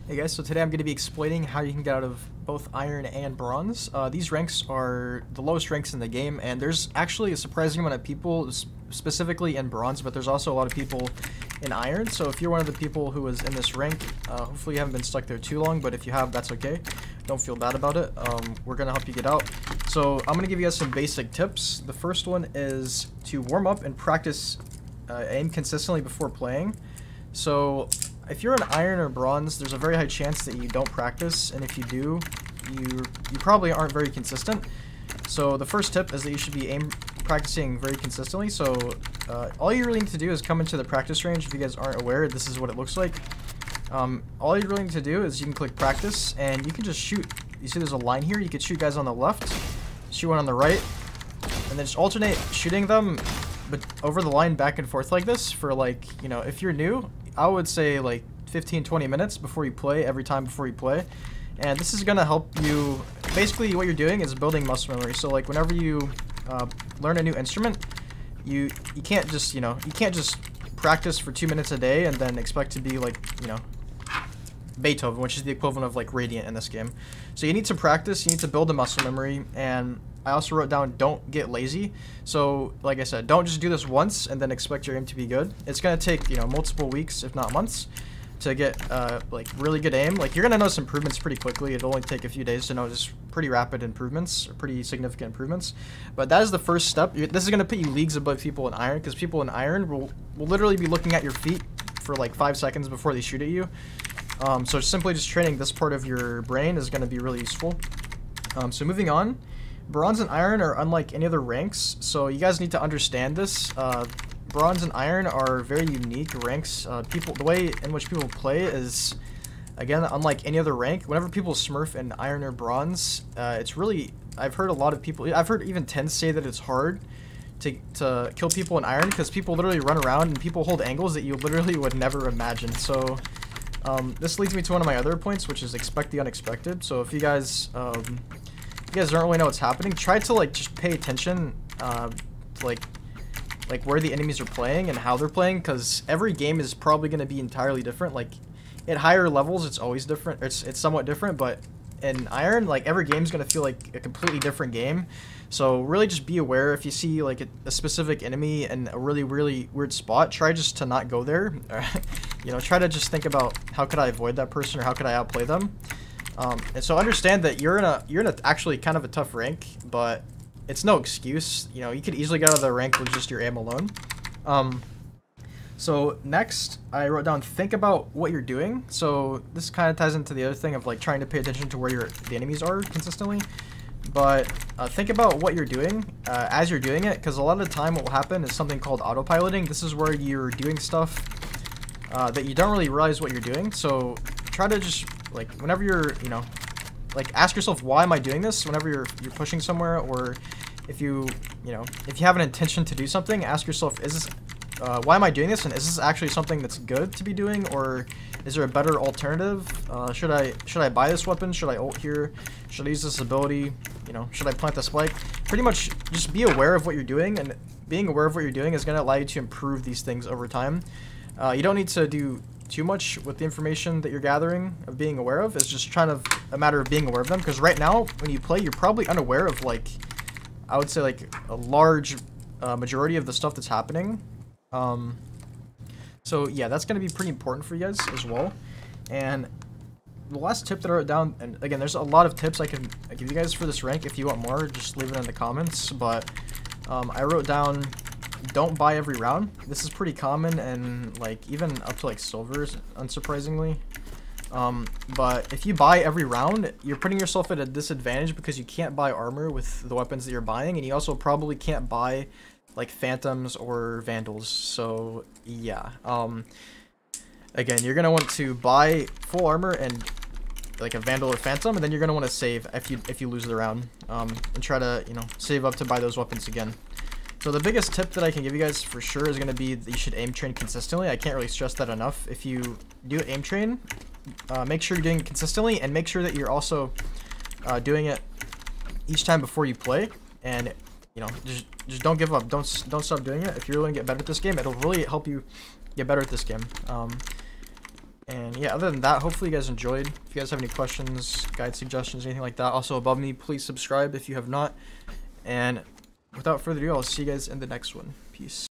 Hey guys, so today I'm going to be explaining how you can get out of both iron and bronze. These ranks are the lowest ranks in the game, and there's actually a surprising amount of people specifically in bronze, but there's also a lot of people in iron. So if you're one of the people who is in this rank, hopefully you haven't been stuck there too long, but if you have, that's okay. Don't feel bad about it. We're going to help you get out. So I'm going to give you guys some basic tips. The first one is to warm up and practice aim consistently before playing. So if you're an iron or bronze, there's a very high chance that you don't practice, and if you do, you probably aren't very consistent. So the first tip is that you should be practicing very consistently. So all you really need to do is come into the practice range. If you guys aren't aware, this is what it looks like. All you really need to do is you can click practice, and you can just shoot. You see there's a line here. You could shoot guys on the left, shoot one on the right, and then just alternate shooting them, but over the line back and forth like this for, like, you know, if you're new, I would say like 15-20 minutes before you play, every time before you play. And this is going to help you. Basically what you're doing is building muscle memory. So like whenever you learn a new instrument, you can't just, you can't just practice for 2 minutes a day and then expect to be like, Beethoven, which is the equivalent of like Radiant in this game. So you need to practice, you need to build a muscle memory, and I also wrote down don't get lazy. So like I said, don't just do this once and then expect your aim to be good. It's going to take, multiple weeks, if not months, to get like really good aim. Like, you're going to notice improvements pretty quickly. It'll only take a few days to notice pretty rapid improvements, or pretty significant improvements. But that is the first step. This is going to put you leagues above people in iron, because people in iron will literally be looking at your feet for like 5 seconds before they shoot at you. So simply just training this part of your brain is going to be really useful. So moving on, bronze and iron are unlike any other ranks, so you guys need to understand this. Bronze and iron are very unique ranks. The way in which people play is, again, unlike any other rank. Whenever people smurf in iron or bronze, it's really, I've heard a lot of people, I've heard even tenz say that it's hard to kill people in iron, because people literally run around and people hold angles that you literally would never imagine. So this leads me to one of my other points, which is expect the unexpected. So if you guys don't really know what's happening, try to like just pay attention to like where the enemies are playing and how they're playing, because every game is probably going to be entirely different. Like at higher levels, it's always different. It's somewhat different, but in iron, like every game is going to feel like a completely different game. So really just be aware if you see like a specific enemy in a really weird spot, try just to not go there. Try to just think about how could I avoid that person, or how could I outplay them. And so understand that you're in a actually kind of a tough rank, but it's no excuse. You could easily get out of the rank with just your aim alone. So next, I wrote down think about what you're doing. So this kind of ties into the other thing of like trying to pay attention to where the enemies are consistently. But think about what you're doing as you're doing it, because a lot of the time what will happen is something called autopiloting. This is where you're doing stuff that you don't really realize what you're doing. So try to just, like, whenever you're, ask yourself, why am I doing this? Whenever you're pushing somewhere, or if you have an intention to do something, ask yourself, is this, why am I doing this? And is this actually something that's good to be doing, or is there a better alternative? Should I buy this weapon? Should I ult here? Should I use this ability? Should I plant the spike? Pretty much just be aware of what you're doing, and being aware of what you're doing is going to allow you to improve these things over time. You don't need to do too much with the information that you're gathering of being aware of. It's just kind of a matter of being aware of them, because right now when you play, you're probably unaware of, like, I would say like a large majority of the stuff that's happening. So yeah, that's going to be pretty important for you guys as well. And the last tip that I wrote down, and again, there's a lot of tips I can give you guys for this rank. If you want more, just leave it in the comments. But I wrote down, don't buy every round. This is pretty common, and like even up to like silvers, unsurprisingly. But if you buy every round, you're putting yourself at a disadvantage, because you can't buy armor with the weapons that you're buying, and you also probably can't buy like phantoms or vandals. So yeah, again, you're gonna want to buy full armor and like a vandal or phantom, and then you're gonna want to save if you lose the round, and try to save up to buy those weapons again. So the biggest tip that I can give you guys for sure is going to be that you should aim train consistently. I can't really stress that enough. If you do aim train, make sure you're doing it consistently, and make sure that you're also doing it each time before you play. And just don't give up. Don't stop doing it. If you're going to get better at this game, it'll really help you get better at this game. And yeah, other than that, hopefully you guys enjoyed. If you guys have any questions, guide suggestions, anything like that, also above me, please subscribe if you have not. And without further ado, I'll see you guys in the next one. Peace.